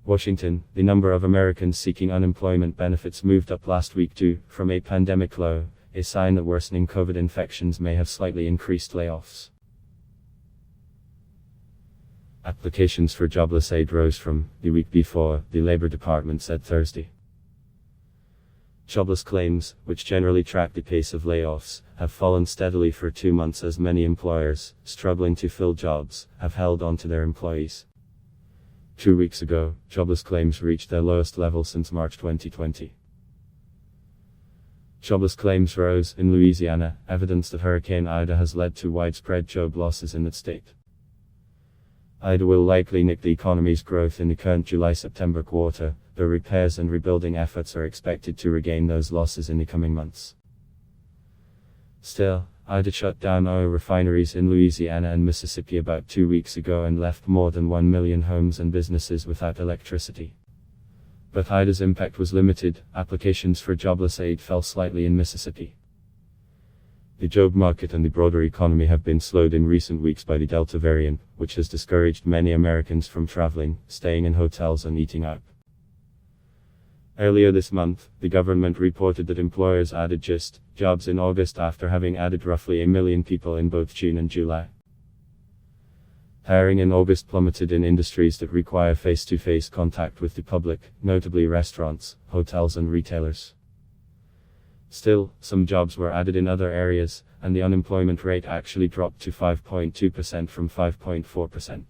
Washington, the number of Americans seeking unemployment benefits moved up last week from a pandemic low, a sign that worsening COVID infections may have slightly increased layoffs. Applications for jobless aid rose from the week before, the Labor Department said Thursday. Jobless claims, which generally track the pace of layoffs, have fallen steadily for 2 months as many employers, struggling to fill jobs, have held on to their employees. 2 weeks ago, jobless claims reached their lowest level since March 2020. Jobless claims rose in Louisiana, evidence that Hurricane Ida has led to widespread job losses in that state. Ida will likely nick the economy's growth in the current July-September quarter, though repairs and rebuilding efforts are expected to regain those losses in the coming months. Still, Ida shut down oil refineries in Louisiana and Mississippi about 2 weeks ago and left more than 1 million homes and businesses without electricity. But Ida's impact was limited. Applications for jobless aid fell slightly in Mississippi. The job market and the broader economy have been slowed in recent weeks by the Delta variant, which has discouraged many Americans from traveling, staying in hotels and eating out. Earlier this month, the government reported that employers added jobs in August after having added roughly 1 million people in both June and July. Hiring in August plummeted in industries that require face-to-face contact with the public, notably restaurants, hotels and retailers. Still, some jobs were added in other areas, and the unemployment rate actually dropped to 5.2% from 5.4%.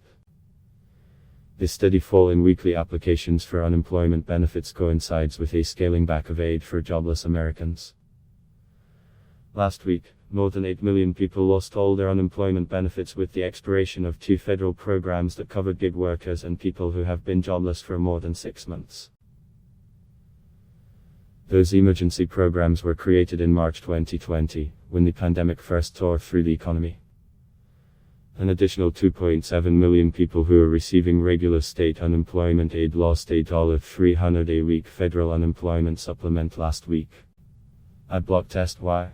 This steady fall in weekly applications for unemployment benefits coincides with a scaling back of aid for jobless Americans. Last week, more than 8 million people lost all their unemployment benefits with the expiration of 2 federal programs that covered gig workers and people who have been jobless for more than 6 months. Those emergency programs were created in March 2020, when the pandemic first tore through the economy. An additional 2.7 million people who are receiving regular state unemployment aid lost a $300 a week federal unemployment supplement last week. Adblock test why?